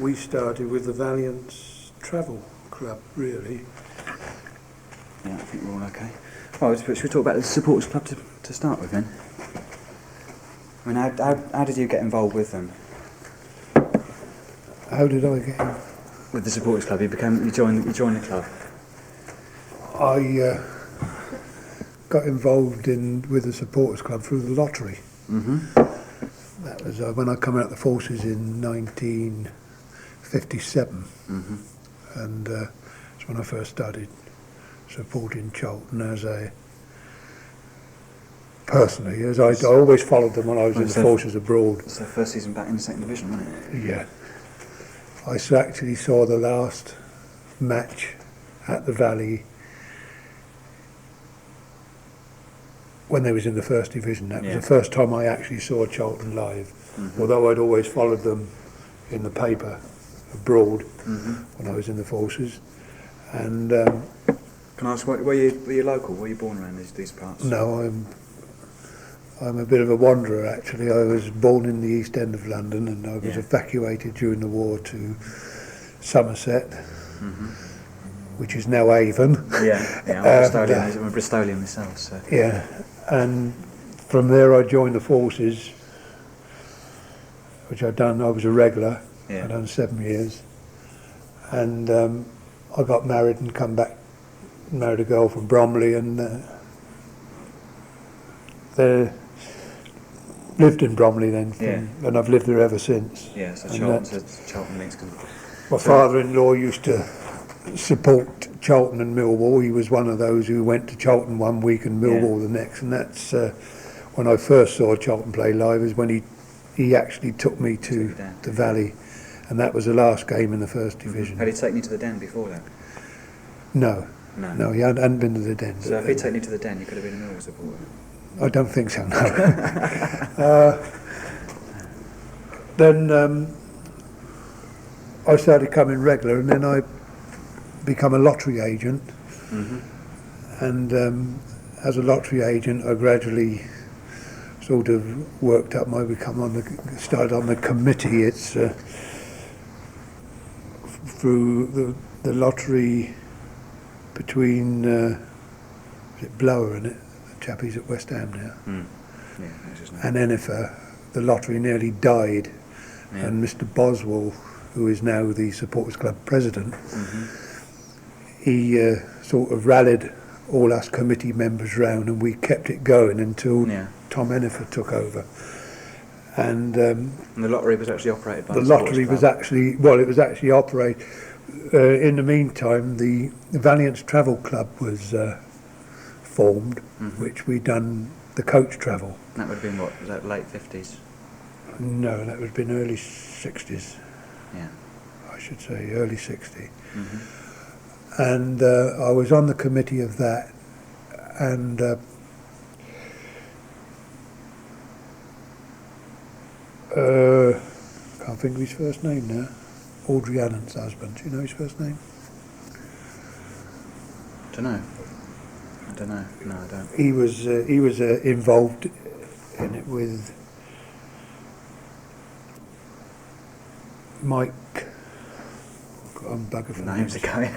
We started with the Valiant's Travel Club, really. Yeah, I think we're all okay. Well, should we talk about the supporters club to start with then? I mean, how did you get involved with them? How did I get in? With the supporters club, you joined the club. I got involved with the supporters club through the lottery. Mm-hmm. That was when I come out of the forces in 1957, and that's when I first started supporting Charlton as I always followed them when I was in the forces abroad. It's their first season back in the second division, wasn't it? Yeah. I actually saw the last match at the Valley when they was in the first division. That was the first time I actually saw Charlton live, although I'd always followed them in the paper abroad when I was in the forces. And can I ask, were you local? Were you born around these parts? No, I'm a bit of a wanderer actually. I was born in the East End of London, and I was evacuated during the war to Somerset, which is now Avon. I'm a Bristolian myself. So. Yeah, and from there I joined the forces, which I'd done. I was a regular. I'd done 7 years, and I got married and come back, married a girl from Bromley, and they lived in Bromley then, and I've lived there ever since. Yeah, so Charlton links. My father-in-law used to support Charlton and Millwall. He was one of those who went to Charlton one week and Millwall the next, and that's when I first saw Charlton play live, is when he actually took me to the Valley, and that was the last game in the first division. Had he taken you to the Den before that? No, he hadn't been to the Den. So if he'd taken you to the Den, you could have been a Millwall supporter? I don't think so, no. Then I started coming regular, and then I become a lottery agent. And as a lottery agent, I gradually sort of worked up. Started on the committee. It's through the lottery between is it Blower and it. Chappies at West Ham now, and then if the lottery nearly died, and Mr. Boswell, who is now the supporters club president, he sort of rallied all us committee members round, and we kept it going until Tom Enifer took over. And the lottery was actually operated by the lottery was actually it was actually operated. In the meantime, the Valiant's Travel Club was formed, which we'd done the coach travel. That would have been what? Was that late 50s? No, that would have been early 60s. Yeah. I should say early 60s. And I was on the committee of that, and can't think of his first name now. Audrey Allen's husband. Do you know his first name? I don't know. No, I don't. He was involved in it with Mike. I'm bugger for names again.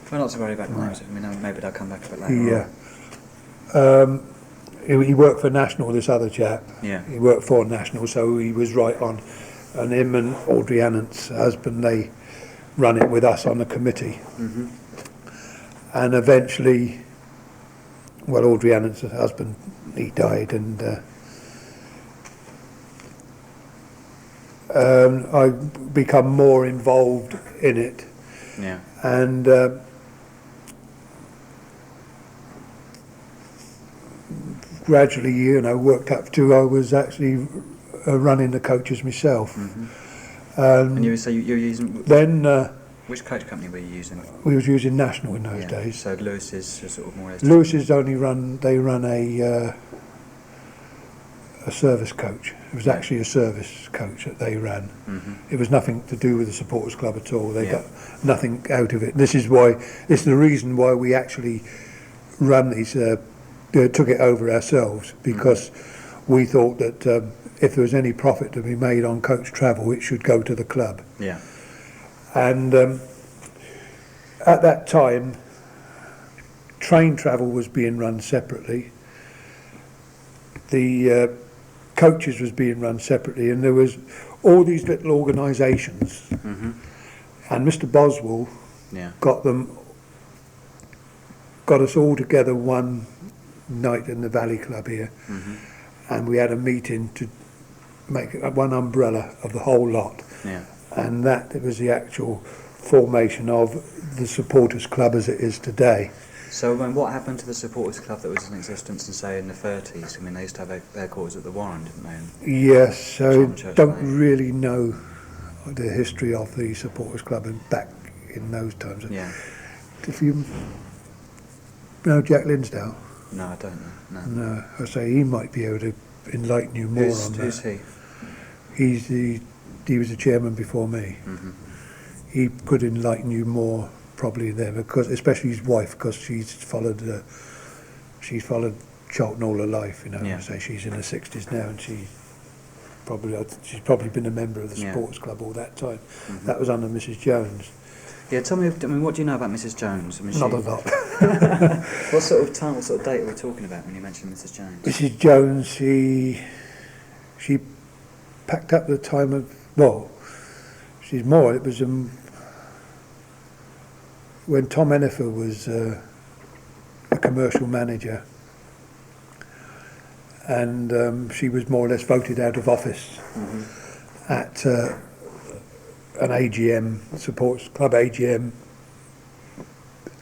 Try not to worry about names. I mean, maybe they'll come back a bit later. Yeah. He worked for National. This other chap. Yeah. He worked for National, so he was right on. And him and Audrey Annan's husband, they run it with us on the committee. And eventually, Audrey Annan's husband, he died, and I become more involved in it. Yeah. And gradually, worked up to I was actually running the coaches myself. And you were using then. Which coach company were you using? We was using National in those days. So Lewis's sort of more or less... Lewis's only run a service coach. It was actually a service coach that they ran. It was nothing to do with the supporters club at all. They got nothing out of it. This is the reason why we actually run these, took it over ourselves, because we thought that if there was any profit to be made on coach travel, it should go to the club. Yeah. And at that time, train travel was being run separately. The coaches was being run separately, and there was all these little organisations. Mm-hmm. And Mr. Boswell got us all together one night in the Valley Club here, and we had a meeting to make one umbrella of the whole lot. Yeah. And that it was the actual formation of the Supporters Club as it is today. So what happened to the Supporters Club that was in existence in, say, in the 30s? I mean, they used to have their quarters at the Warren, didn't they? Yes, so Church don't Lane. really know the history of the Supporters Club and back in those times. Yeah. If you know Jack Linsdale? No, I don't know. No. No, I say he might be able to enlighten you more on that. Who's he? He was the chairman before me. Mm-hmm. He could enlighten you more probably there, because especially his wife, because she's followed Charlton all her life. You know, Yeah. so she's in her 60s now, and she's probably been a member of the Supporters Club all that time. Mm-hmm. That was under Mrs. Jones. Yeah, tell me. I mean, what do you know about Mrs. Jones? I mean, Not a lot. What sort of time, what sort of date are we talking about when you mention Mrs. Jones? Mrs. Jones, she packed up the time of, well, she's more, it was when Tom Ennifer was a commercial manager, and she was more or less voted out of office at an AGM, Supporters Club AGM,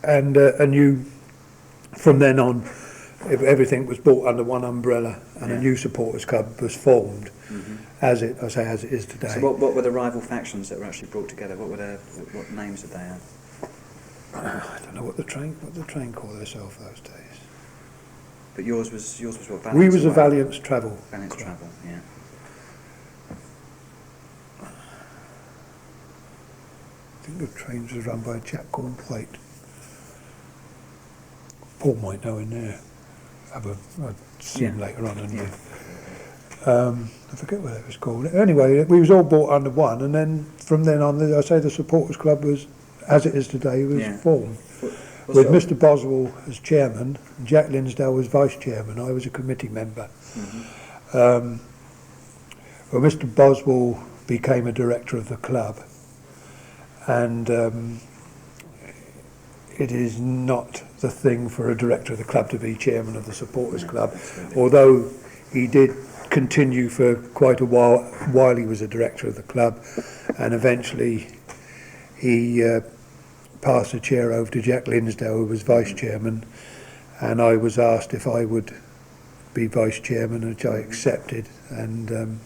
and a new, from then on, everything was brought under one umbrella, and a new Supporters Club was formed, as it is today. So what were the rival factions that were actually brought together? What names did they have? I don't know what the train called themselves those days. But yours was what? Valiance We was a Away? Valiance Travel. Valiance Travel, yeah. I think the trains was run by a chap called White. Paul might know in there. I'll see him later on. And I forget what it was called. Anyway, we was all brought under one, and then from then on, I say the Supporters Club was, as it is today, was formed. With Mr. Boswell as chairman, and Jack Linsdale was vice chairman. I was a committee member. Well, Mr. Boswell became a director of the club, and it is not the thing for a director of the club to be chairman of the Supporters Club, although he did continue for quite a while he was a director of the club, and eventually he passed the chair over to Jack Linsdale, who was vice chairman, and I was asked if I would be vice chairman, which I accepted, and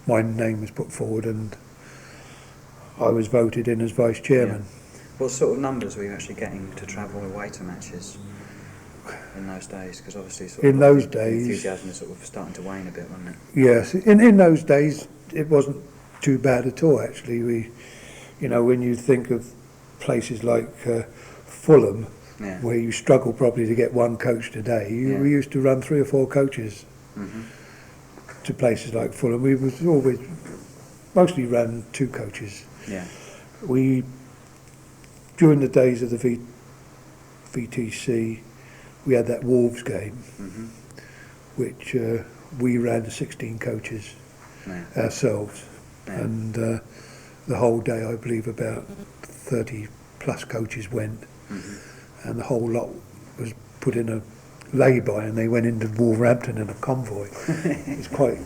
my name was put forward, and I was voted in as vice chairman. What sort of numbers were you actually getting to travel away to matches in those days? Because obviously in those days, enthusiasm is sort of starting to wane a bit, wasn't it? Yes, in those days it wasn't too bad at all actually. When you think of places like Fulham, where you struggle probably to get one coach today, we used to run 3 or 4 coaches to places like Fulham. We was always mostly ran 2 coaches. Yeah. We, during the days of the VTC, we had that Wolves game, which we ran 16 coaches ourselves, and the whole day I believe about 30 plus coaches went, and the whole lot was put in a lay-by, and they went into Wolverhampton in a convoy. It's quite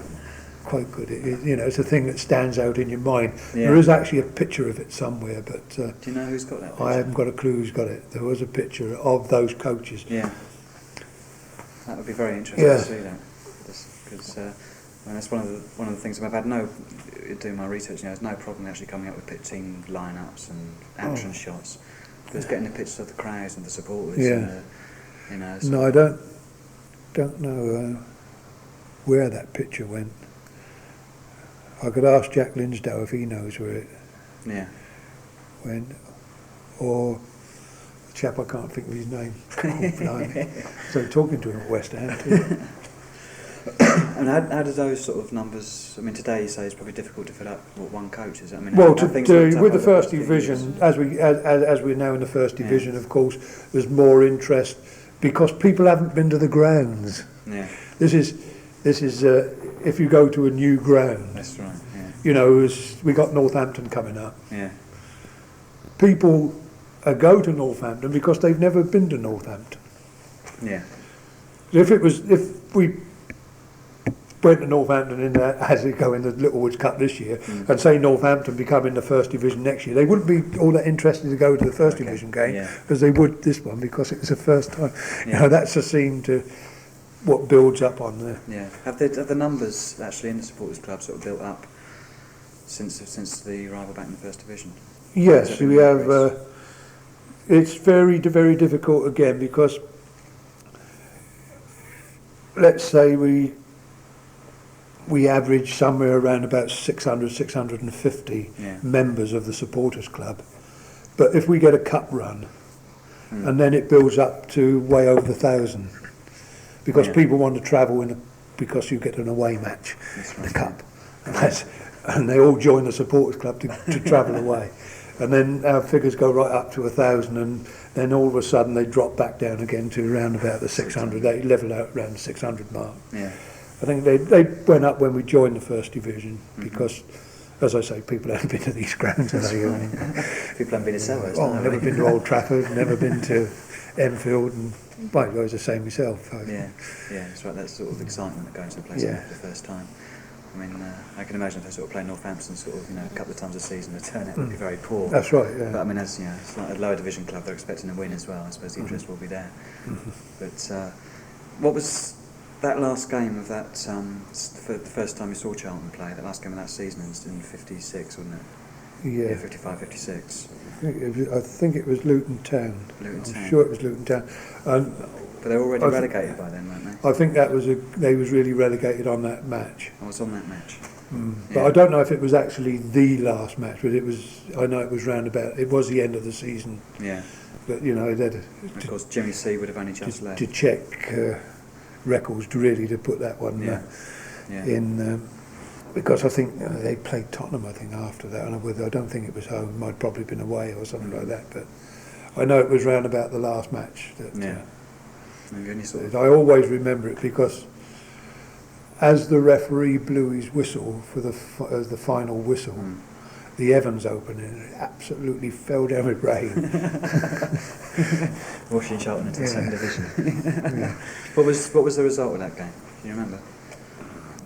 good. It's a thing that stands out in your mind. Yeah. There is actually a picture of it somewhere, but do you know who's got that picture? I haven't got a clue who's got it. There was a picture of those coaches. Yeah, that would be very interesting to see that, because that's one of the things I've had doing my research. There's no problem actually coming up with pit team lineups and action shots. But it's getting the pictures of the crowds and the supporters. Yeah. No, I don't know where that picture went. I could ask Jack Linsdale if he knows where it went, or the chap I can't think of his name. So talking to him at West Ham too. And how do those sort of numbers? I mean, today you say it's probably difficult to fill up what one coach is. I mean, well, how things looked up with the over first few division, years? as we're now in the first division, of course, there's more interest because people haven't been to the grounds. Yeah, This is if you go to a new ground. that's right. Yeah, You know, we got Northampton coming up. yeah, People go to Northampton because they've never been to Northampton. yeah, If we went to Northampton as they go in the Littlewoods Cup this year, and say Northampton become in the first division next year, they wouldn't be all that interested to go to the first division game as they would this one because it was the first time. Yeah. You know, that's a scene to what builds up on there. yeah. Have the numbers actually in the supporters club sort of built up since the arrival back in the first division? Yes, we have. It's very, very difficult again because let's say we average somewhere around about 600, 650 members of the supporters club. But if we get a cup run, and then it builds up to way over 1,000, because people want to travel because you get an away match in the cup, and they all join the supporters club to travel away. And then our figures go right up to 1,000, and then all of a sudden they drop back down again to around about the 600. They level out around the 600 mark. Yeah. I think they went up when we joined the first division because, as I say, people haven't been to these grounds. People haven't been to Selhurst. Never been to Old Trafford, never been to Enfield, and I was the same myself. Yeah, that's right. That sort of excitement that goes into the place for the first time. I mean, I can imagine if they sort of play Northampton sort of, a couple of times a season, the turnout would be very poor. That's right, yeah. But I mean, as it's like a lower division club, they're expecting to win as well. I suppose the interest will be there. But what was that last game of that, for the first time you saw Charlton play, that last game of that season in 56, wasn't it? Yeah. 55, 56. I think it was Luton Town. I'm sure it was Luton Town. But they were already relegated by then, weren't they? I think that was they was really relegated on that match. I was on that match. But I don't know if it was actually the last match, but it was. I know it was round about. It was the end of the season. Yeah. But of course, Jimmy C would have only just left. To check records to put that one in. Because I think they played Tottenham, I think, after that. And I don't think it was home. Might probably been away or something like that. But I know it was round about the last match. I always remember it because as the referee blew his whistle for as the final whistle, the Evans opened and it absolutely fell down with rain. Washing Charlton into the second division. What was the result of that game? Can you remember?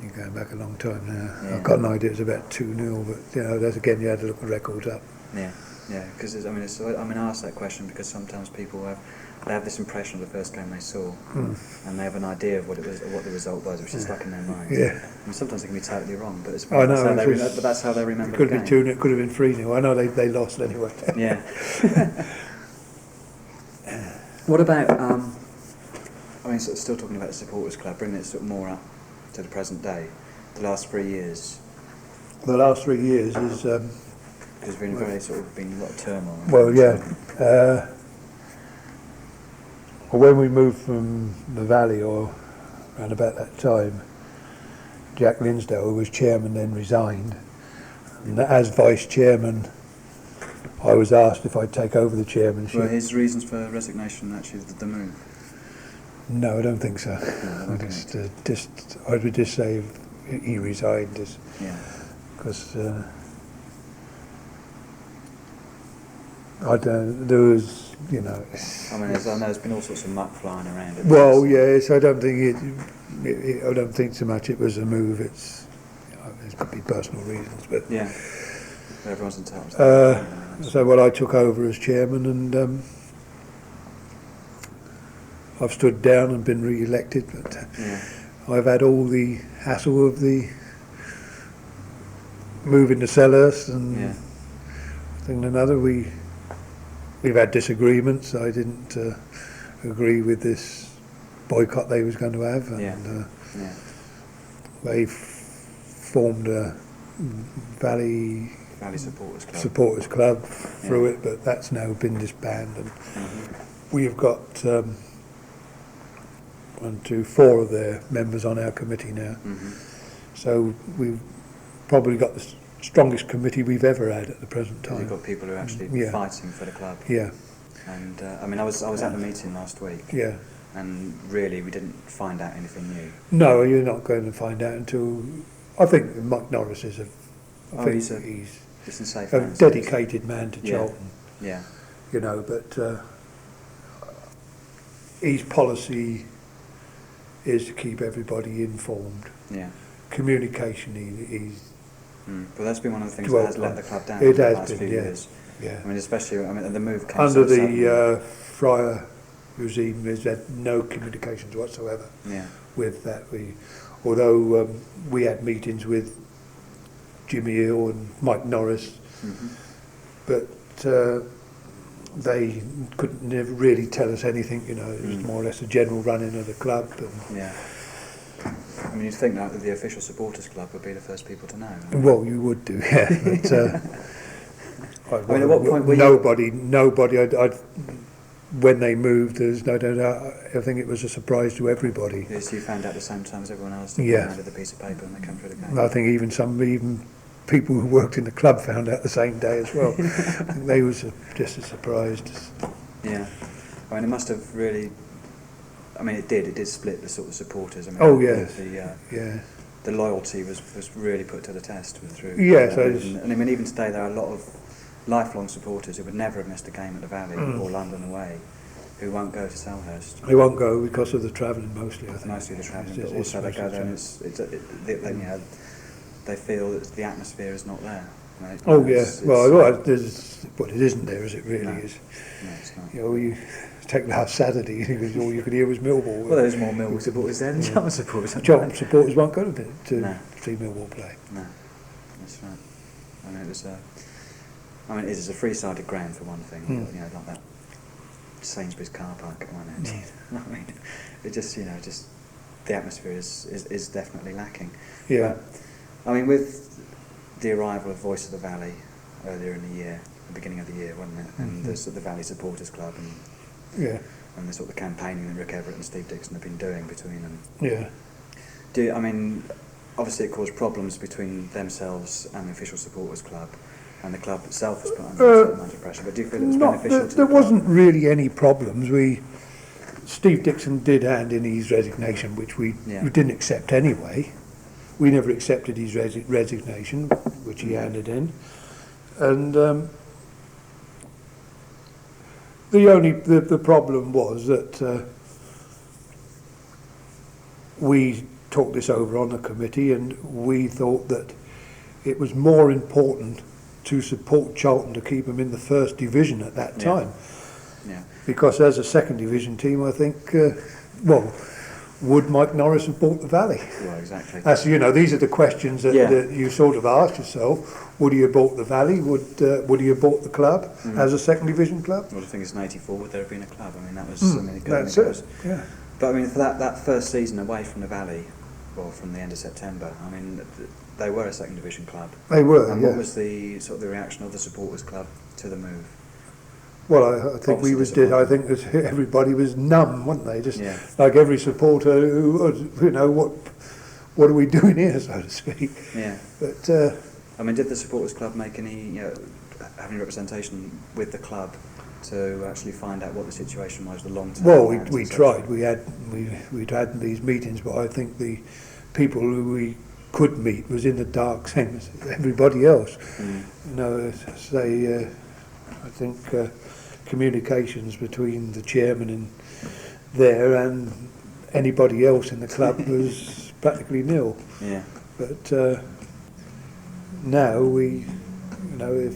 You're going back a long time now. I've got an idea it was about 2-0, but that's again you had to look the records up. Yeah, because I asked that question because sometimes people have this impression of the first game they saw, and they have an idea of what the result was, which is stuck in their mind. Yeah. I mean, sometimes they can be totally wrong, but that's how they remember. It could have been 2-0, it could have been 3-0. I know they lost anyway. Yeah. What about? Sort of still talking about the supporters club, bringing it sort of more up to the present day. The last 3 years. The last 3 years is. There's been a lot of turmoil. Well, yeah. When we moved from the Valley, or around about that time, Jack Linsdale, who was chairman, then resigned. And as vice chairman, I was asked if I'd take over the chairmanship. Were his reasons for resignation actually the move? No, I don't think so. I would just say he resigned, because there was, I know there's been all sorts of muck flying around. Well, yes, I don't think I don't think so much it was a move. It could be personal reasons, but everyone's entitled to that. So I took over as chairman, and I've stood down and been re-elected, but I've had all the hassle of the moving to Selhurst and thing and another. We've had disagreements. I didn't agree with this boycott they was going to have, and they formed a Valley supporters club through it, but that's now been disbanded. And we've got 4 of their members on our committee now. So we've probably got the strongest committee we've ever had at the present time. You've got people who are actually fighting for the club. Yeah. And I mean, I was at the meeting last week. Yeah. And really, we didn't find out anything new. No, you're not going to find out until, I think Mike Norris is he's a dedicated man to Charlton. Yeah. You know, but his policy is to keep everybody informed. Yeah. Communication, he's. Well, that's been one of the things that has let the club down. It for the has last been, few yeah. years. Yeah. I mean, especially the move came under so suddenly. the Fryer regime. There's had no communications whatsoever. Yeah. With that, although we had meetings with Jimmy Hill and Mike Norris, but they couldn't never really tell us anything. You know, it was more or less a general running of the club. Yeah. I mean, you'd think that the official supporters club would be the first people to know. Well, you would do, yeah. But, I mean, at what point were nobody. When they moved, there's no doubt. I think it was a surprise to everybody. Yes, you found out at the same time as everyone else. Yeah. Handed the piece of paper and they come through the gate. I think even people who worked in the club found out the same day as well. I think they was just as surprised. Yeah. I mean, it must have really. I mean, it did split the sort of supporters. I mean, the loyalty was really put to the test through. Yeah, and I mean, even today there are a lot of lifelong supporters who would never have missed a game at the Valley or London away, who won't go to Selhurst. They won't go because of the travelling mostly, I think. Mostly the travelling, but also they go there and they feel that the atmosphere is not there. Right? It isn't there as it really is. No, it's not. You know, you take last Saturday, all you could hear was Millwall. Well, there's more Millwall supporters there than Charlton supporters. Charlton supporters won't go to see Millwall play. No, that's right. I mean, it is a three-sided ground for one thing. You know, like that Sainsbury's car park at one end. I mean, it just the atmosphere is definitely lacking. Yeah. But, I mean, with the arrival of Voice of the Valley earlier in the year, the beginning of the year, wasn't it? And the Valley Supporters Club and the sort of campaigning that Rick Everett and Steve Dixon have been doing between them. Yeah. I mean, obviously it caused problems between themselves and the official supporters club, and the club itself was put under a certain amount of pressure. But do you feel it was beneficial to there wasn't really any problems. Steve Dixon did hand in his resignation, which we didn't accept anyway. We never accepted his resignation, which he handed in, and the problem was that we talked this over on the committee, and we thought that it was more important to support Charlton to keep them in the first division at that time. Yeah. Because as a second division team, I think, would Mike Norris have bought the Valley? Well, exactly. These are the questions that you sort of ask yourself. Would he have bought the Valley? Would he have bought the club as a second division club? Well, the thing is, in '84, would there have been a club? I mean, that was. That's it. Yeah. But I mean, for that first season away from the Valley, or from the end of September, I mean, they were a second division club. They were. And what was the sort of the reaction of the supporters club to the move? Well, I think I think that everybody was numb, weren't they? Just like every supporter who was, what are we doing here, so to speak? Yeah. But I mean, did the supporters club make any have any representation with the club to actually find out what the situation was, the long term? Well, we tried. We'd had these meetings, but I think the people who we could meet was in the dark, same as everybody else. I think communications between the chairman and anybody else in the club was practically nil. Yeah. But now if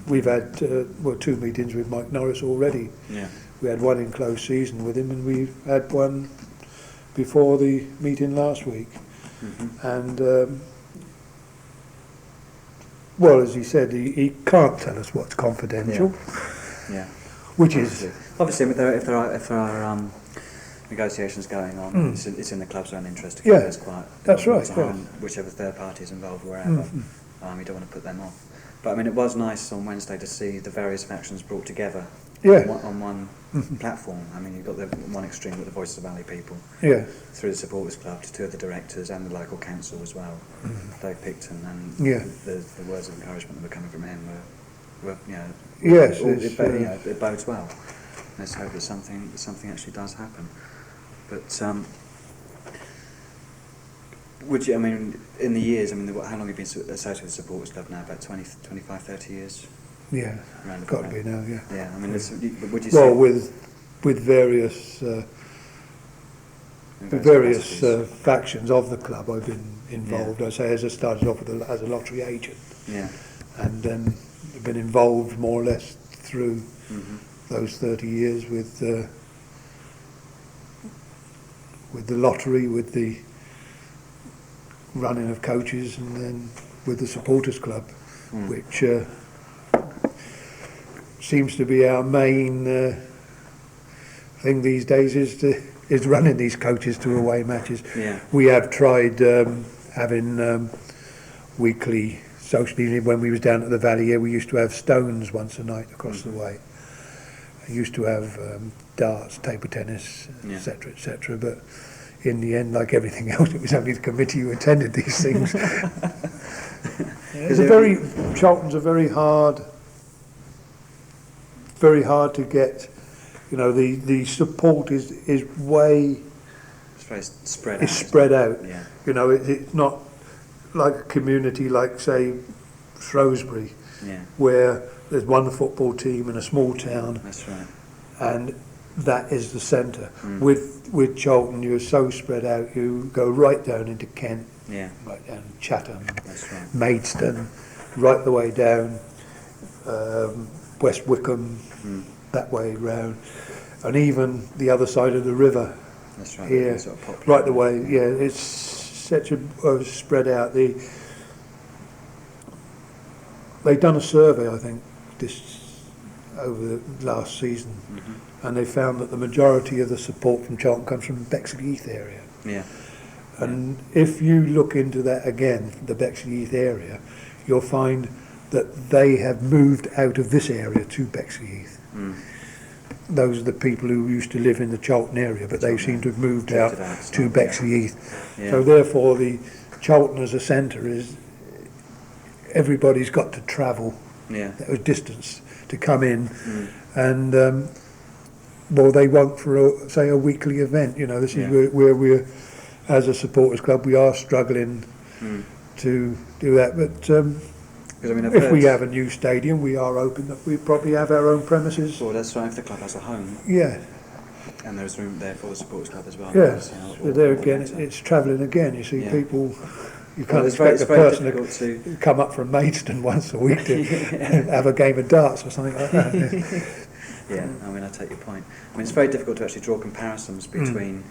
we've had 2 meetings with Mike Norris already. Yeah. We had one in closed season with him, and we had one before the meeting last week. And as he said, he can't tell us what's confidential. Yeah. Which obviously if there are negotiations going on, it's in the club's own interest to keep this quiet. That's right. Whichever third party is involved, wherever, you don't want to put them off. But I mean, it was nice on Wednesday to see the various factions brought together Yeah. on one platform. I mean, you've got the one extreme with the Voices of Valley people, Yeah. through the supporters club to two of the directors and the local council as well, Dave Picton, and Yeah. the words of encouragement that were coming from him were Yes, it bodes well. Let's hope that something actually does happen. But would you? I mean, in the years, I mean, how long have you been associated with the supporters club now? About 20, 25, 30 years. Yeah, got to be now. Yeah. Yeah, I mean, would you well, say with various factions of the club, I've been involved. Yeah. I say, as I started off as a lottery agent, yeah, and then been involved more or less through those 30 years with the lottery, with the running of coaches, and then with the supporters club, which seems to be our main thing these days, is running these coaches to away matches. Yeah. We have tried having weekly social evening. When we was down at the Valley here, we used to have stones once a night across the way. I used to have darts, table tennis, etc., etc. But in the end, like everything else, it was only the committee who attended these things. Charlton's a very hard to get. You know, the support is way. It's very spread out. It's spread out. Yeah. You know, it's not like a community like, say, Shrewsbury, where there's one football team in a small town. That's right. And that is the centre. With Charlton, you're so spread out. You go right down into Kent, right down Chatham, that's right. Maidstone, right the way down West Wickham, that way round, and even the other side of the river. That's right. Here, sort of right the way. Yeah, it's such a spread out. They've done a survey, I think, over the last season, and they found that the majority of the support from Charlton comes from the Bexley Heath area. Yeah. And if you look into that again, the Bexley Heath area, you'll find that they have moved out of this area to Bexley Heath. Those are the people who used to live in the Charlton area, but they seem to have moved out to Bexley Heath. Yeah. So therefore, the Charlton as a centre is, everybody's got to travel that distance to come in, and well, they want for say a weekly event. You know, this is where we're, as a supporters club, we are struggling to do that, but. I mean, if we have a new stadium, we are hoping that we probably have our own premises. Well, that's right, if the club has a home. Yeah. And there's room there for the supporters club as well. Yeah. So there again, it's travelling again. You see, people, you can't expect a person to come up from Maidstone once a week to have a game of darts or something like that. Yeah, I mean, I take your point. I mean, it's very difficult to actually draw comparisons between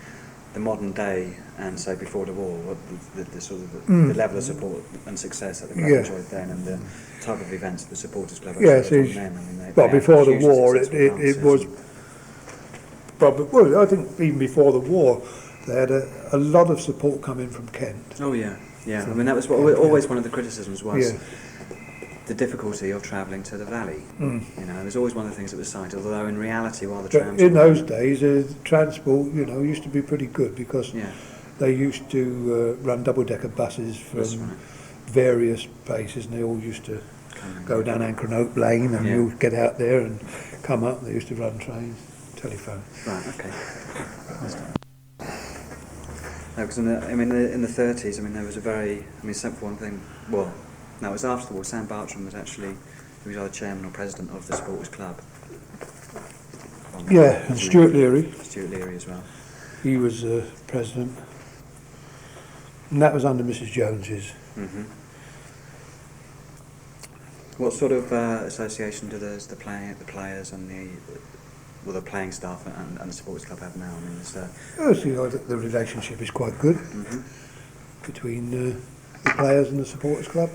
the modern day and, say, before the war, what the sort of the level of support and success that the club enjoyed then, and the type of events that the supporters club actually then. I mean, before the war, it was probably, well, I think even before the war, they had a lot of support coming from Kent. Oh yeah, yeah. I mean, that was always one of the criticisms was the difficulty of travelling to the valley. You know, it was always one of the things that was cited, although in reality, while the trams... in those days, transport, you know, used to be pretty good, because they used to run double-decker buses from various places, and they all used to go down Ancronope Lane, and you'd get out there and come up. They used to run trains, telephone. Right, okay. No, because in the 30s, I mean, there was a very... I mean, for one thing, well... No, it was after the war. Sam Bartram was actually, he was either chairman or president of the supporters club. Yeah, and Stuart Leary. Stuart Leary as well. He was president, and that was under Mrs. Jones's. What sort of association do the players and the playing staff and the supporters club have now? I mean, the relationship is quite good between the players and the supporters club.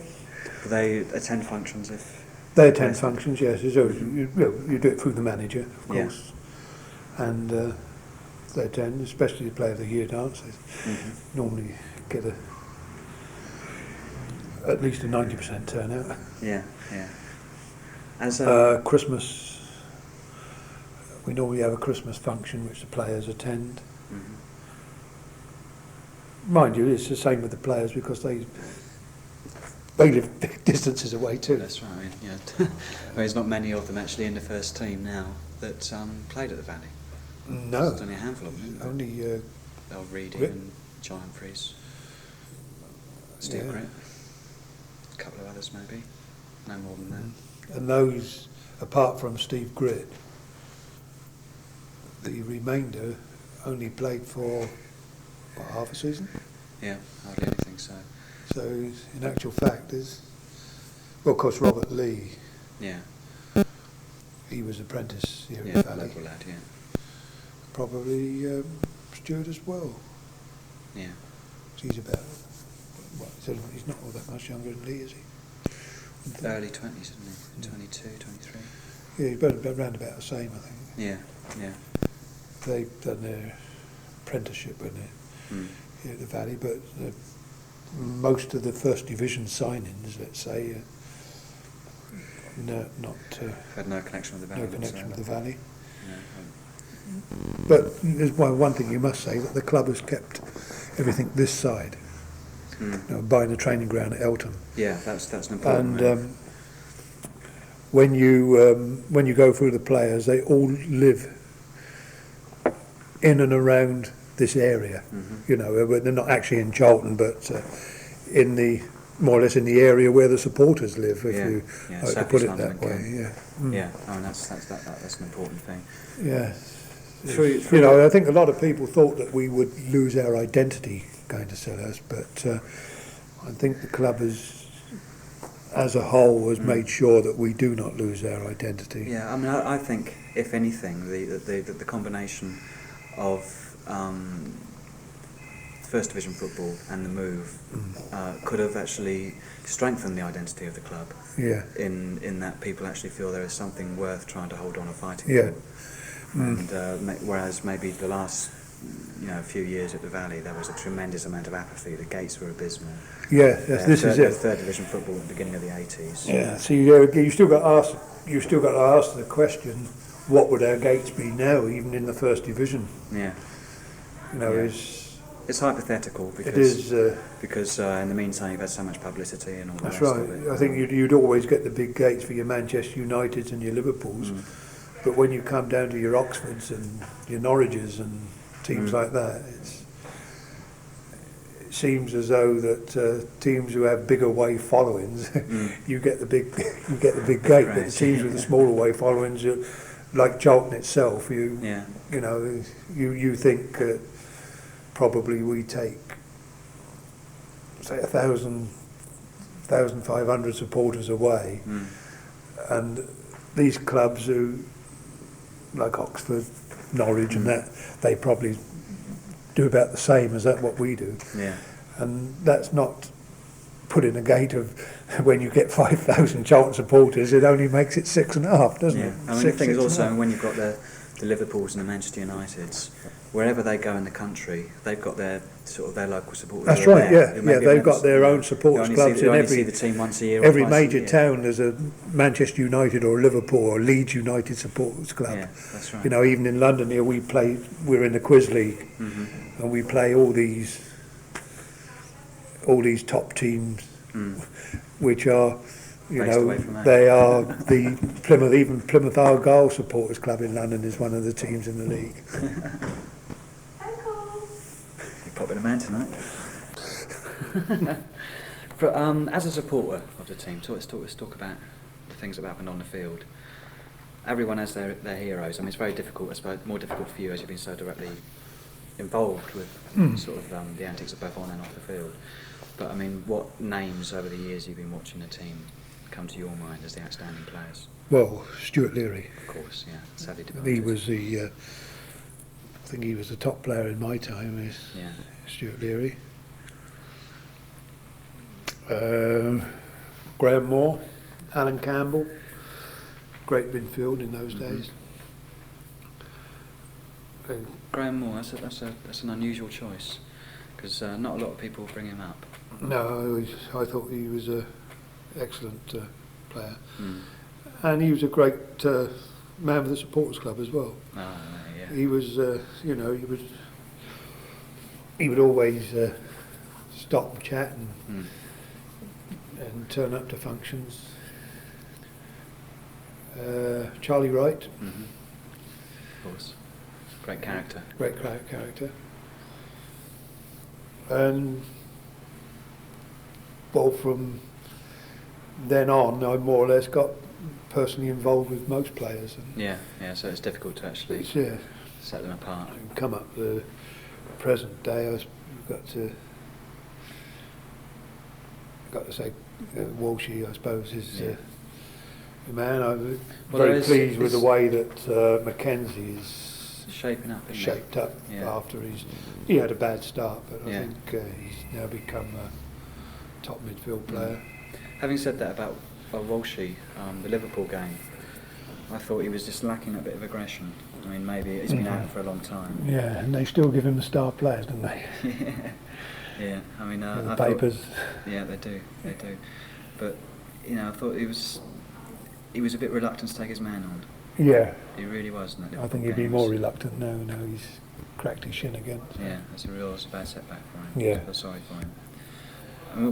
Do they attend functions if... They attend functions, yes. You do it through the manager, of course. And they attend, especially the Player of the Year dance. They normally get at least a 90% turnout. Yeah, yeah. As Christmas We normally have a Christmas function which the players attend. Mind you, it's the same with the players because they live distances away too. That's right. I mean, yeah. There's not many of them actually in the first team now that played at the Valley. No. There's only a handful of them. Only Al Reedy and John Humphreys, Steve Gritt, a couple of others maybe, no more than that. And those, apart from Steve Gritt, the remainder only played for what, half a season? Yeah, hardly anything so. So in actual fact, there's, well, of course, Robert Lee. Yeah. He was apprentice here Yeah, at the Valley. local lad, yeah. Probably Stuart as well. Yeah. He's about, what, he's not all that much younger than Lee, is he? Early 20s, isn't he? 22, 23. Yeah, he's about round about the same, I think. Yeah, yeah. They've done their apprenticeship in it here at the Valley, but most of the first division signings, let's say, had no connection with the Valley. No connection with the Valley. No. But there's one thing you must say, that the club has kept everything this side. You know, buying a training ground at Eltham. Yeah, that's an important And when you go through the players, they all live in and around this area. You know, they're not actually in Charlton, but in the more or less in the area where the supporters live, if you like to put it that way. Yeah. Yeah, I mean that's an important thing. Yeah. Through You know, I think a lot of people thought that we would lose our identity going to Sellers, but I think the club has, as a whole, has made sure that we do not lose our identity. Yeah, I mean, I think if anything, the combination of First Division football and the move could have actually strengthened the identity of the club. Yeah. In that people actually feel there is something worth trying to hold on or fighting Yeah. for. And whereas maybe the last few years at the Valley there was a tremendous amount of apathy. The gates were abysmal. Yeah, this is it. Third Division football at the beginning of the 80s. Yeah. So you still got to ask. You still got to ask the question: what would our gates be now, even in the First Division? Yeah. You know, Yeah. It's hypothetical because it is because in the meantime you've had so much publicity and all that. That's right. Of it. I think you'd always get the big gates for your Manchester Uniteds and your Liverpools, but when you come down to your Oxfords and your Norwiches and teams like that, it seems as though that teams who have big away followings, you get the big gate. Right. But the teams with the small away followings, like Charlton itself, you think. Probably we take, say, 1,500 supporters away, and these clubs who, like Oxford, Norwich, and that, they probably do about the same as what we do. Yeah. And that's not putting a gate of when you get 5,000 Charlton supporters, it only makes it 6.5, doesn't it? I mean, the thing is also when you've got the Liverpools and the Manchester Uniteds, wherever they go in the country, they've got their local supporters. That's right. They've got their own supporters clubs in every. See the team once a year. Every major town, there's a Manchester United or a Liverpool or Leeds United supporters club. Yeah, that's right. You know, even in London here, we're in the Quiz League, and we play all these top teams, which are. They are the Plymouth Argyle Supporters Club in London is one of the teams in the league. You're popping a man tonight. But as a supporter of the team, let's talk about the things that happened on the field. Everyone has their heroes. I mean, it's very difficult. I suppose more difficult for you as you've been so directly involved with the antics of both on and off the field. But I mean, what names over the years you've been watching the team come to your mind as the outstanding players? Well, Stuart Leary. Of course, yeah. Sadly departed. He was I think he was the top player in my time, Stuart Leary. Graham Moore, Alan Campbell, great midfield in those days. Graham Moore, that's an unusual choice, because not a lot of people bring him up. No, I thought he was a excellent player, and he was a great man of the supporters club as well. Oh, yeah. He was, he would always stop and chat and turn up to functions. Charlie Wright. Mm-hmm. Of course. Great character. Great character. And well, from then on, I more or less got personally involved with most players. And Yeah, so it's difficult to actually set them apart. Come up the present day, I've got to say, Walshy, I suppose, is the man. I'm very pleased with the way that Mackenzie is shaping up. Shaped up after he had a bad start, but I think he's now become a top midfield player. Having said that about Walshy, the Liverpool game, I thought he was just lacking a bit of aggression. I mean, maybe he's been out for a long time. Yeah, and they still give him the star players, don't they? Yeah, I mean, the papers. Yeah, they do. But I thought he was a bit reluctant to take his man on. Yeah, he really was. I think he'd be more reluctant now. Now he's cracked his shin again. So. Yeah, it's a bad setback for him. Yeah, I feel sorry for him.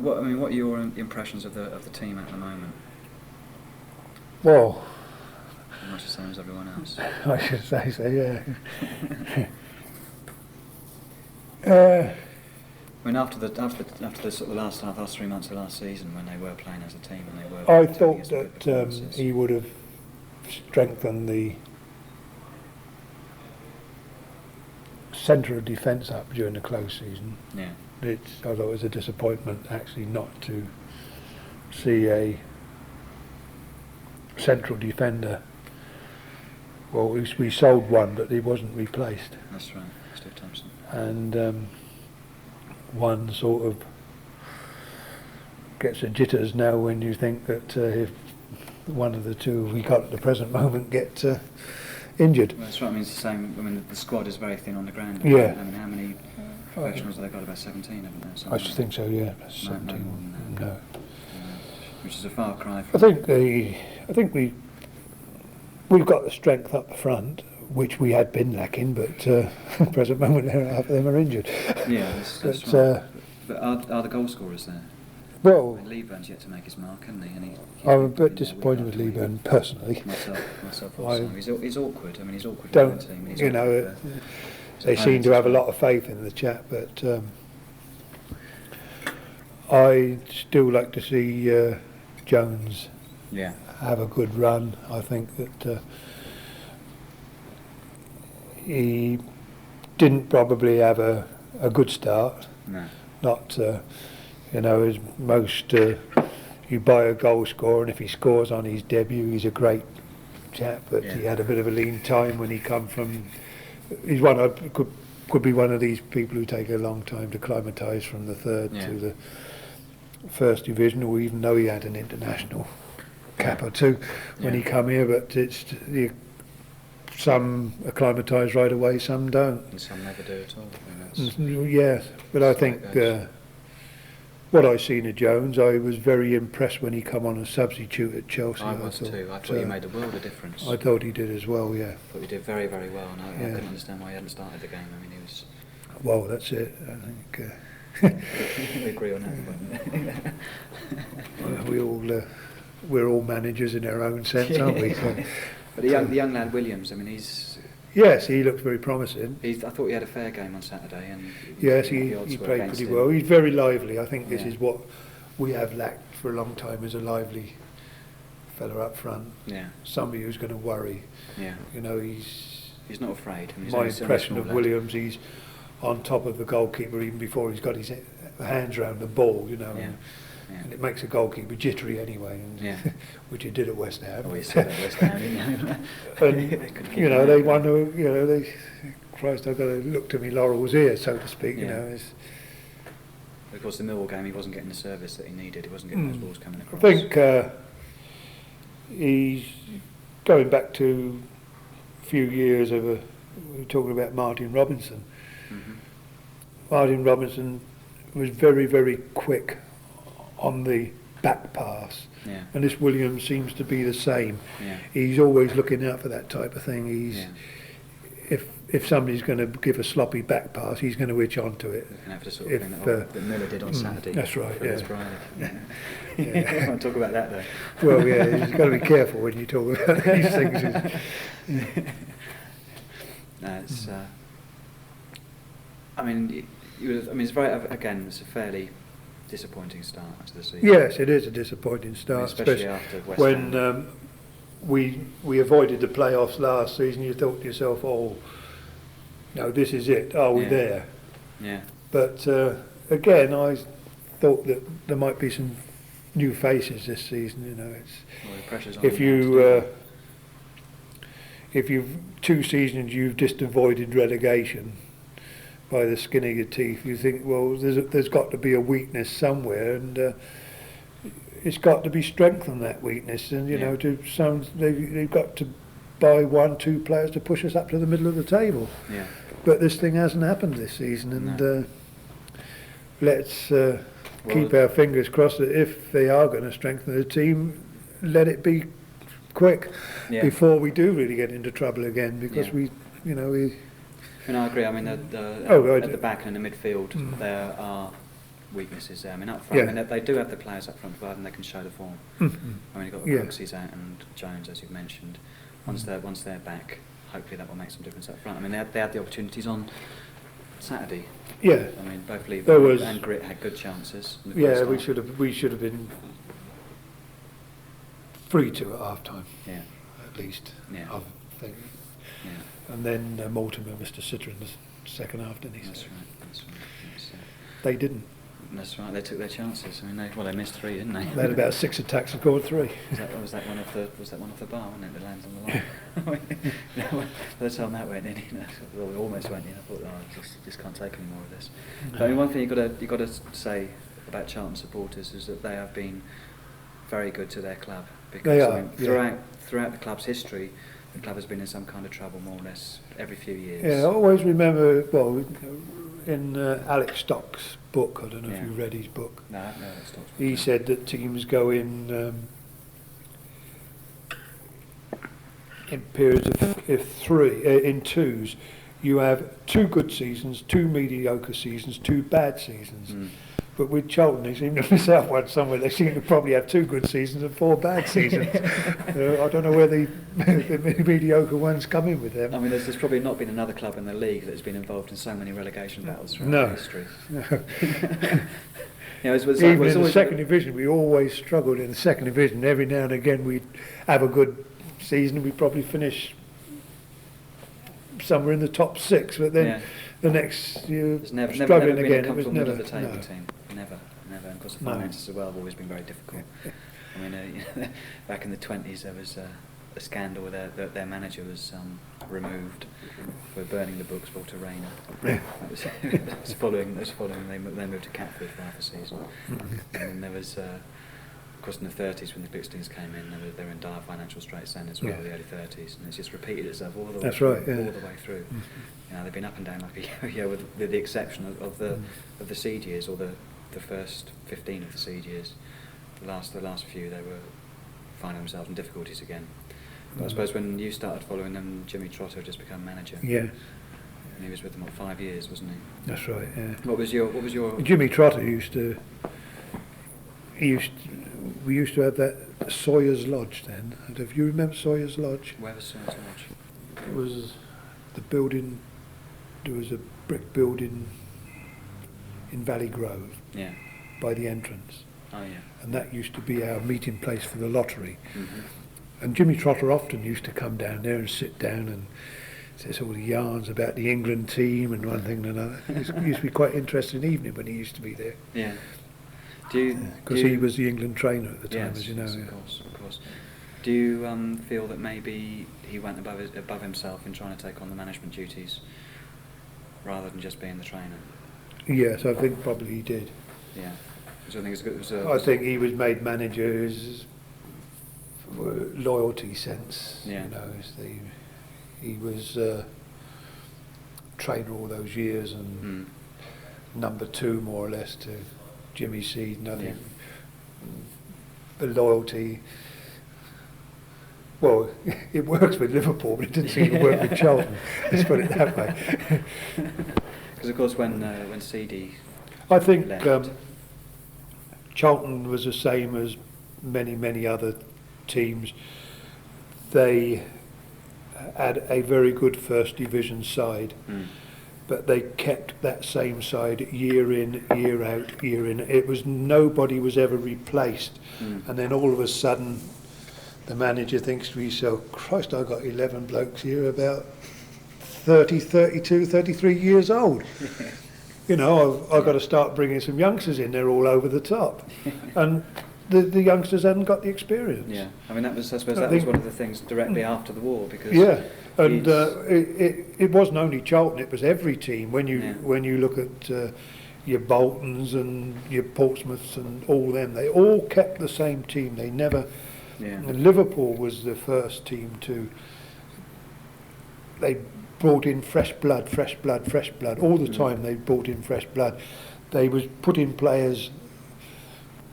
What are your impressions of the team at the moment? Well, much the same as everyone else. I should say so. Yeah. I mean, after the sort of the last 3 months of last season, when they were playing as a team and they were, I thought that he would have strengthened the centre of defence up during the close season. Yeah. I thought it was a disappointment actually not to see a central defender. Well, we sold one, but he wasn't replaced. That's right, Steve Thompson. And one sort of gets the jitters now when you think that if one of the two we got at the present moment get injured. Well, that's right. I mean, it's the same. I mean, the squad is very thin on the ground. Yeah. I mean, how many professionals have they got? About 17, haven't they? I should think so. Yeah, 17. No. Which is a far cry from. I think we've got the strength up front, which we had been lacking, but at the present moment half of them are injured. Yeah, that's right. But are the goal scorers there? Well, Leeburn's yet to make his mark, hasn't he? I'm a bit disappointed with Leeburn personally. Myself also. He's awkward. I mean, he's awkward. They seem to have a lot of faith in the chap, but I'd still like to see Jones have a good run. I think that he didn't probably have a good start. No. Not, as most, you buy a goal scorer and if he scores on his debut, he's a great chap, but he had a bit of a lean time when he come from, he's could be one of these people who take a long time to acclimatise from the third to the first division, or even though he had an international cap or two when he come here, but it's some acclimatise right away, some don't. And some never do at all. Yes, but I think what I seen of Jones, I was very impressed when he come on as substitute at Chelsea. I was too. I thought he made a world of difference. I thought he did as well, yeah. I thought he did very, very well, and I couldn't understand why he hadn't started the game. I mean, he was... Well, that's it, I think. We agree on that. We're all managers in our own sense, aren't we? So, but the young lad Williams, I mean, he's... Yes, he looks very promising. I thought he had a fair game on Saturday. And yes, he played pretty well. He's very lively. I think this is what we have lacked for a long time, is a lively fella up front. Yeah. Somebody who's going to worry. Yeah. He's not afraid. I mean, my impression of Williams, he's on top of the goalkeeper even before he's got his hands around the ball, and it makes a goalkeeper jittery anyway, which he did at West Ham. Oh, he said at West Ham, didn't he? And they wonder, Christ, I've got to look to me laurels here, so to speak. Of course, the Millwall game, he wasn't getting the service that he needed. He wasn't getting those balls coming across. I think he's going back to a few years of we were talking about Martin Robinson. Mm-hmm. Martin Robinson was very, very quick on the back pass Yeah. And this Williams seems to be the same. Yeah. He's always looking out for that type of thing. He's if somebody's going to give a sloppy back pass, he's going to itch onto it. Looking out for the sort of thing that Miller did on Saturday. That's right. Yeah. I want to talk about that though. Well, yeah, you've got to be careful when you talk about these things. No, it's. I mean, it's very. Again, it's a fairly disappointing start to the season. Yes, it is a disappointing start, especially after West when Ham. We avoided the playoffs last season. You thought to yourself, "Oh, no, this is it. Are we there?" Yeah. But again, I thought that there might be some new faces this season. You know, Well, the pressure's on if you've 2 seasons you've just avoided relegation by the skin of your teeth, you think, well, there's got to be a weakness somewhere, and it's got to be strengthened, that weakness, and they've got to buy 1-2 players to push us up to the middle of the table. Yeah. But this thing hasn't happened this season, and No. let's keep our fingers crossed that if they are going to strengthen the team, let it be quick before we do really get into trouble again, because we. I agree. I mean, at the back and in the midfield, there are weaknesses there. I mean, up front, they do have the players up front, providing they can show the form. I mean, you've got Brooksies out and Jones, as you've mentioned. Once they're back, hopefully that will make some difference up front. I mean, they had the opportunities on Saturday. Yeah. I mean, both Lever and Grit had good chances. Yeah, we should have been 3-2 at half time. Yeah. At least. Yeah. I think. Yeah. And then Mortimer missed a sitter in the second half, didn't he? That's right. They didn't. That's right. They took their chances. I mean, they missed 3, didn't they? They had about 6 attacks and scored 3. Was that one off the bar, wasn't it? That lands on the line. By the time that went in, well, it almost went in. I thought, I just can't take any more of this. But I mean, one thing you've got to say about Charlton supporters is that they have been very good to their club, because they are, throughout the club's history, the club has been in some kind of trouble more or less every few years. Yeah, I always remember, in Alex Stock's book, I don't know if you read his book, he said that teams go in periods of 3, in 2s. You have 2 good seasons, 2 mediocre seasons, 2 bad seasons. But with Charlton, they seem to miss out one somewhere. They seem to probably have 2 good seasons and 4 bad seasons. I don't know where the mediocre ones come in with them. I mean, there's probably not been another club in the league that's been involved in so many relegation battles throughout history. No. Even in the second division, we always struggled in the second division. Every now and again, we'd have a good season. We'd probably finish somewhere in the top 6, but then the next year, struggling again. It was never the table team. Never. And of course, the finances as well have always been very difficult. I mean, back in the 20s, there was a scandal where their manager was removed for burning the books, Walter Rayner. That was following. They moved to Catford for half a season, and then there was. Of course, in the 30s, when the Bixtings came in, they were in dire financial straits then as well, the early 30s, and it's just repeated itself all the way through. They've been up and down like a yo-yo, with the exception of the seed years, or the first 15 of the seed years. The last few, they were finding themselves in difficulties again. But I suppose when you started following them, Jimmy Trotter had just become manager. Yeah. And he was with them, 5 years, wasn't he? That's right. Yeah. What was your? Jimmy Trotter we used to have that Sawyer's Lodge then. Do you remember Sawyer's Lodge? Where was Sawyer's Lodge? It was the building. There was a brick building in Valley Grove. Yeah. By the entrance. Oh yeah. And that used to be our meeting place for the lottery. And Jimmy Trotter often used to come down there and sit down and say all the yarns about the England team and one thing and another. It used to be quite interesting evening when he used to be there. Yeah. Because he was the England trainer at the time, as you know. Yes, of course. Do you feel that maybe he went above himself in trying to take on the management duties rather than just being the trainer? Yes, I think probably he did. Yeah. So I think I think he was made manager as loyalty sense. Yeah. You know, he was trainer all those years and number 2 more or less to Jimmy Seed, and I think the loyalty. Well, it works with Liverpool, but it didn't seem to work with Charlton. Let's put it that way. Because of course, when CD, I think left. Charlton was the same as many other teams. They had a very good first division side, but they kept that same side year in, year out, year in. It was nobody was ever replaced, and then all of a sudden, the manager thinks to himself, Christ, I've got 11 blokes here about 30, 32, 33 years old. You know, I've got to start bringing some youngsters in. They're all over the top. And the youngsters hadn't got the experience. Yeah, I mean, I suppose that was one of the things directly after the war, because... Yeah, and it wasn't only Charlton, it was every team. When you look at your Boltons and your Portsmouths and all them, they all kept the same team. They never... Yeah. And Liverpool was the first team to... They brought in fresh blood. All the time they brought in fresh blood. They was putting players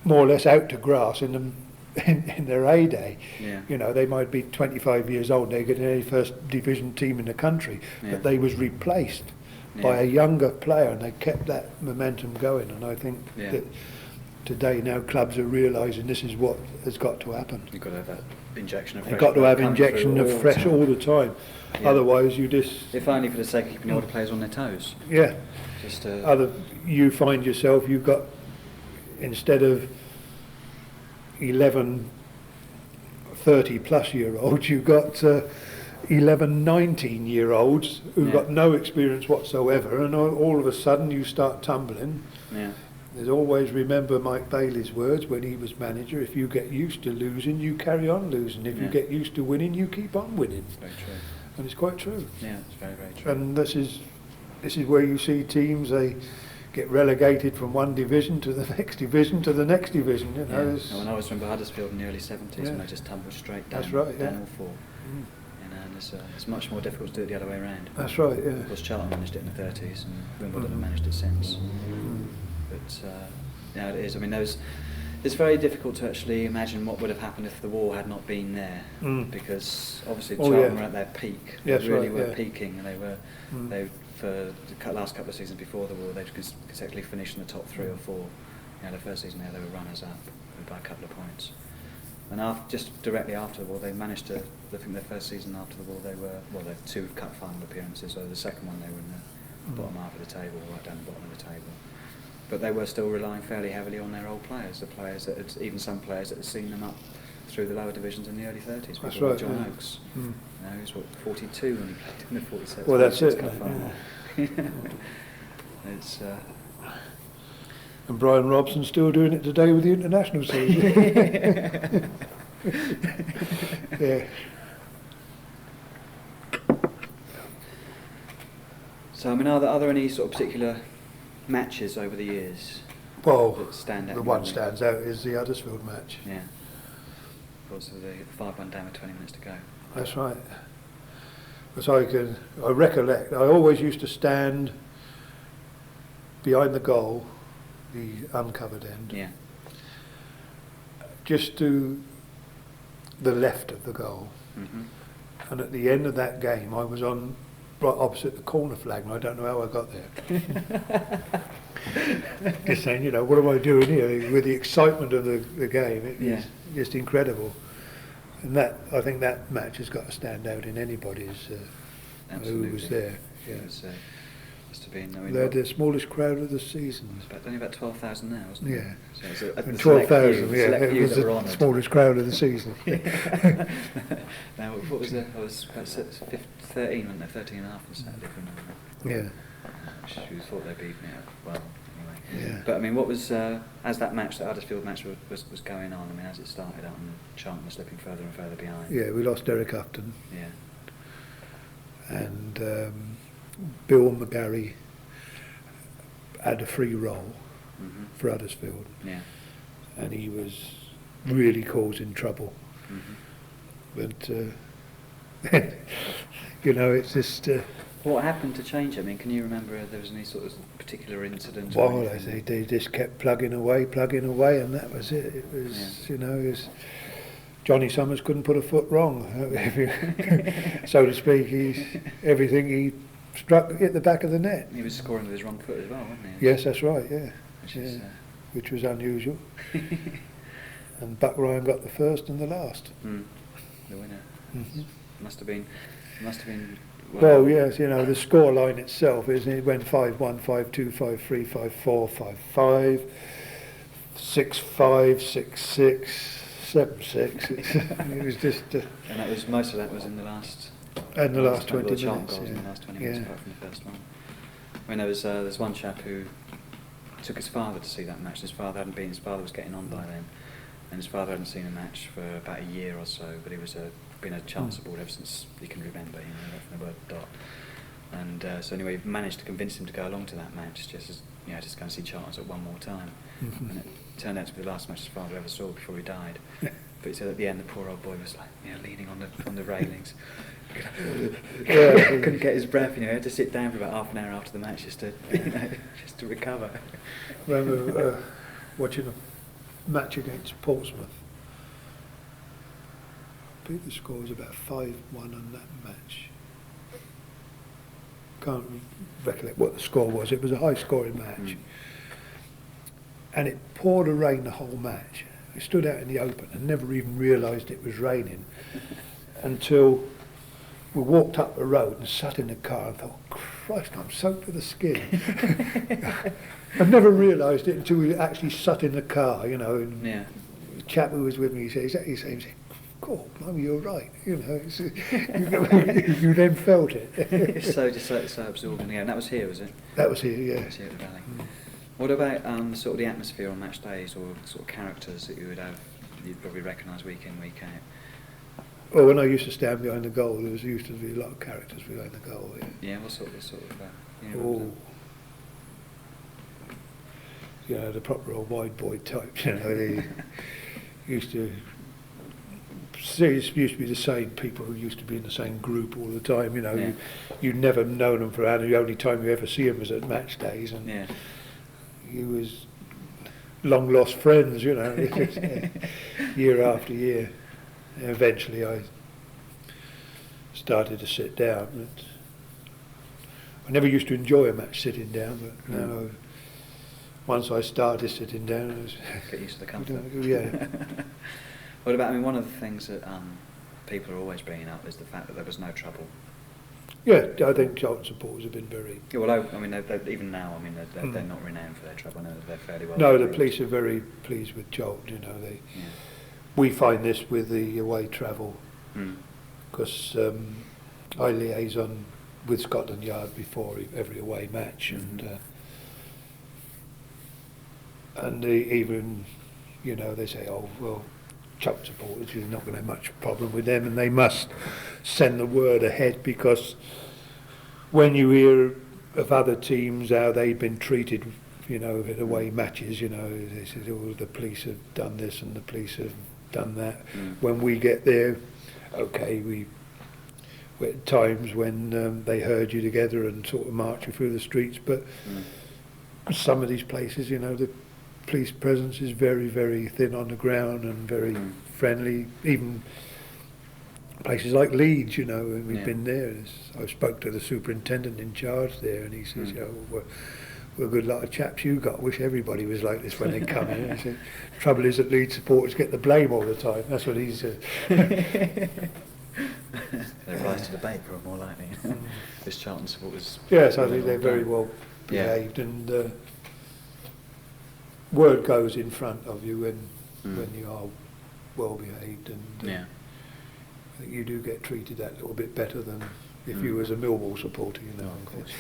more or less out to grass in their heyday. Yeah. You know, they might be 25 years old, they get any first division team in the country, but they was replaced by a younger player, and they kept that momentum going. And I think that today now clubs are realising this is what has got to happen. You've got to have that injection of fresh. You've got to have blood injection of fresh all the time. Yeah. Otherwise you just... If only for the sake of keeping the older players on their toes. Yeah. Just you find yourself, you've got, instead of 11 30 plus year olds, you've got 11 19 year olds who've got no experience whatsoever, and all of a sudden you start tumbling. Yeah. There's always, remember Mike Bailey's words when he was manager, if you get used to losing, you carry on losing. If you get used to winning, you keep on winning. It's very true. And it's quite true. Yeah, it's very, very true. And this is where you see teams, they get relegated from one division to the next division to the next division. You know, when I was from Huddersfield in the early 70s, and they just tumbled straight down. That's right, down all four. You know, and it's much more difficult to do it the other way around. That's right, yeah. Of course, Charlton managed it in the 30s, and Wimbledon have managed it since. But yeah, it is. I mean, it's very difficult to actually imagine what would have happened if the war had not been there, because obviously Charlton were at their peak. They really were peaking, and they for the last couple of seasons before the war, they'd consecutively finished in the top 3 or 4. You know, the first season there, they were runners up by a couple of points. And just directly after the war, they managed to. I think their first season after the war, they had 2 cup final appearances. So the second one, they were in the bottom half of the table, right down the bottom of the table. But they were still relying fairly heavily on their old players, even some players that had seen them up through the lower divisions in the early 30s. That's right, right, John Oakes. You know, he was 42 when he played in the 47. Well, that's it. Cup final. It's. And Brian Robson's still doing it today with the international season. Yeah. So, I mean, are there any sort of particular matches over the years Well, that stand out? the one stands out is the Huddersfield match. Yeah. Of course, the 5-1 down with 20 minutes to go. That's right. So I recollect, I always used to stand behind the goal, the uncovered end, just to the left of the goal. And at the end of that game, I was on right opposite the corner flag, and I don't know how I got there. Just saying, you know, what am I doing here? With the excitement of the game, it was just incredible. And I think that match has got to stand out in anybody's who was there. Yeah. Must have been. They had the smallest crowd of the season. It's only about 12,000 now, isn't it? Yeah. So and 12,000, yeah. It was the smallest crowd of the season. Now, what was it? I was about 13, wasn't there? 13 and a half on Saturday, if I remember. Yeah. She thought they'd beaten it well, anyway. Yeah. But I mean, what was as that match, the Huddersfield match was going on? I mean, as it started out, and Charlton was slipping further and further behind. Yeah, we lost Derek Upton. Yeah. And Bill McGarry had a free role for Huddersfield. Yeah. And he was really causing trouble. But you know, it's just What happened to change it? I mean, can you remember if there was any sort of particular incident? Well, they just kept plugging away, and that was it. It was, you know, it was, Johnny Summers couldn't put a foot wrong, so to speak. Everything he struck hit the back of the net. He was scoring with his wrong foot as well, wasn't he? Yes, that's right. Yeah, which was unusual. And Buck Ryan got the first and the last. The winner. Mm-hmm. Must have been. Well, yes, you know, the score line itself it went 5-1, 5-2, 5-3, 5-4, 5-5, 6-5, 6-6, 7-6. It was just. And that was most of that was in the last. And the last 20 minutes. Goals in the last 20 minutes apart from the first one. I mean, there's one chap who took his father to see that match. His father hadn't been. His father was getting on by then, and his father hadn't seen a match for about a year or so. But he was been a child support ever since he can remember. You know, from the word dot. And so anyway, he managed to convince him to go along to that match, just go and see Charlton at one more time. Mm-hmm. And it turned out to be the last match his father ever saw before he died. But he said at the end, the poor old boy was like, leaning on the railings. Couldn't get his breath. He had to sit down for about half an hour after the match just to recover. I remember watching a match against Portsmouth. I believe the score was about 5-1 on that match. Can't recollect what the score was. It was a high-scoring match, and it poured a rain the whole match. We stood out in the open and never even realised it was raining until we walked up the road and sat in the car and thought, Christ, I'm soaked to the skin. I never realised it until we actually sat in the car, you know. And the chap who was with me, he said, exactly the same thing. God, blimey, you're right. You know, you then felt it. It's so absorbing. Yeah, and that was here, was it? That was here, yeah. That was here at the Valley. What about sort of the atmosphere on match days, or sort of characters that you would have, you'd probably recognise week in, week out? Well, when I used to stand behind the goal, there used to be a lot of characters behind the goal. Yeah, what sort of you know, the proper old wide boy types. You know, they used to be the same people who used to be in the same group all the time. You know, you'd never known them for the only time you ever see them was at match days, and you was long lost friends. You know, year after year. Eventually I started to sit down. But I never used to enjoy a match sitting down, but now once I started sitting down, I was get used to the comfort. Yeah. What about, I mean, one of the things that people are always bringing up is the fact that there was no trouble. Yeah, I think Charlton supporters have been very... Yeah, well, I mean, even now, I mean, they're not renowned for their trouble. I know they're fairly well... No, the police are very pleased with Charlton, you know. We find this with the away travel, because I liaison with Scotland Yard before every away match, and even, you know, they say, oh, well, Charlton supporters, you're not going to have much problem with them, and they must send the word ahead, because when you hear of other teams, how they've been treated, you know, at away matches, you know, they said, oh, the police have done this and the police have done that. When we get there, okay, we at times when they herd you together and sort of march you through the streets, but some of these places, you know, the police presence is very, very thin on the ground and very friendly. Even places like Leeds, you know, and we've been there. I spoke to the superintendent in charge there, and he says, you know, we're a good lot of chaps you got. I wish everybody was like this when they come in. I said, trouble is that Leeds supporters get the blame all the time. That's what he said. They rise to the bait, or more likely. This Charlton supporters. Yes, I think they're very well behaved, and word goes in front of you when you are well behaved, and I think you do get treated that little bit better than if you was a Millwall supporter, you know. Of course,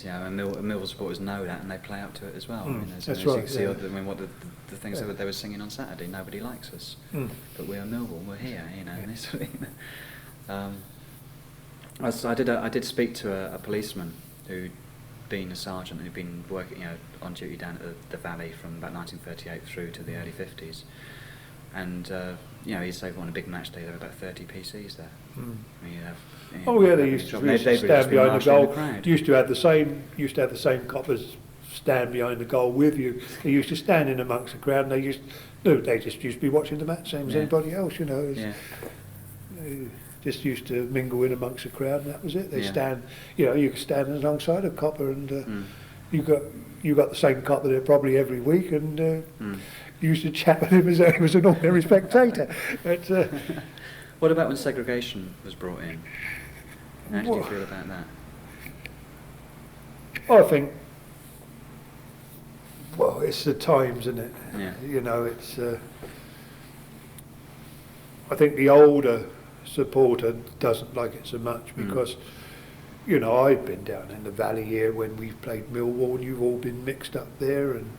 and Millwall supporters know that, and they play up to it as well. I mean, that's right. You see, I mean, what the things that they were singing on Saturday. Nobody likes us, but we are Millwall. We're here, you know. And this, I did speak to a policeman who'd been a sergeant who'd been working, you know, on duty down at the Valley from about 1938 through to the early 50s, and you know, you say on a big match day there were about 30 PCs there. Mm. I mean, you have, Oh yeah, they used to stand behind the goal. Used to have the same coppers stand behind the goal with you. They used to stand in amongst the crowd, and they just used to be watching the match, same as anybody else, you know. They just used to mingle in amongst the crowd, and that was it. They stand, you know, you could stand alongside a copper, and you got the same copper there probably every week, and you used to chat with him as though he was an ordinary spectator. But, what about when segregation was brought in? How did you feel about that? I think, well, it's the times, isn't it? Yeah. You know, it's. I think the older supporter doesn't like it so much because, you know, I've been down in the valley here when we've played Millwall, and you've all been mixed up there, and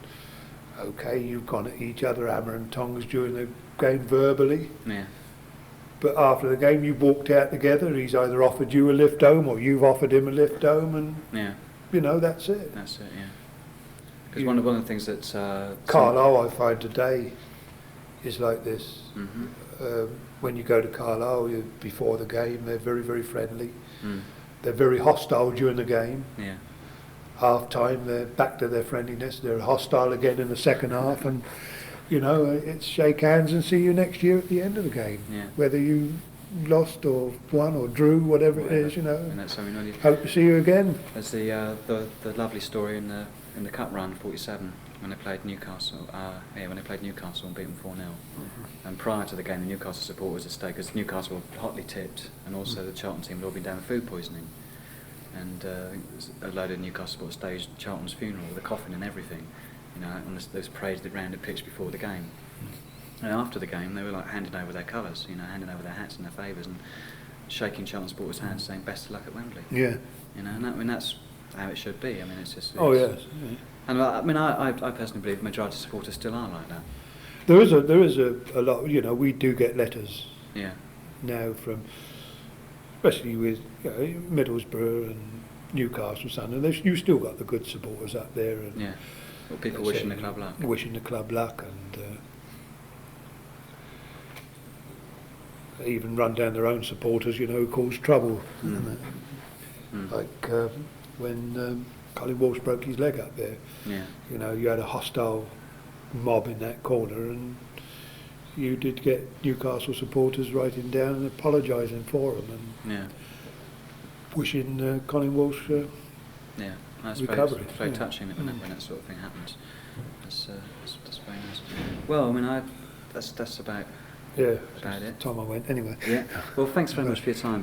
okay, you've gone at each other hammer and tongs during the game verbally. Yeah. But after the game, you've walked out together. He's either offered you a lift home, or you've offered him a lift home, and you know, that's it. That's it, yeah. Because one of the things that Carlisle, I find today, is like this. When you go to Carlisle before the game, they're very, very friendly. They're very hostile during the game. Yeah. Half time, they're back to their friendliness. They're hostile again in the second half, and you know, it's shake hands and see you next year at the end of the game. Yeah. Whether you lost or won or drew, whatever it is, you know. And that's something really hope to see you again. There's the lovely story in the cup run '47 when they played Newcastle. When they played Newcastle and beat them 4-0. And prior to the game, the Newcastle supporters had stayed because Newcastle were hotly tipped, and also the Charlton team had all been down with food poisoning. And a load of Newcastle supporters staged Charlton's funeral with a coffin and everything, you know, and those paraded round the pitch before the game. And after the game, they were like handing over their colours, you know, handing over their hats and their favours, and shaking Charlton supporters' hands, saying "best of luck at Wembley." Yeah. You know, and that's how it should be. I mean, it's just. Oh yes. Yeah. And I mean, I personally believe the majority of supporters still are like that. There is a lot. You know, we do get letters. Yeah. Now from, especially with Middlesbrough and Newcastle, and you still got the good supporters up there. And yeah. Well, people wishing the club luck. Wishing the club luck, and even run down their own supporters, you know, who cause trouble. Like when Colin Walsh broke his leg up there. Yeah. You know, you had a hostile mob in that corner, and you did get Newcastle supporters writing down and apologising for them, and wishing Colin Walsh recovery. It's very touching when that sort of thing happens. That's very nice. Well, I mean, that's about it. Time I went anyway. Yeah. Well, thanks very much for your time.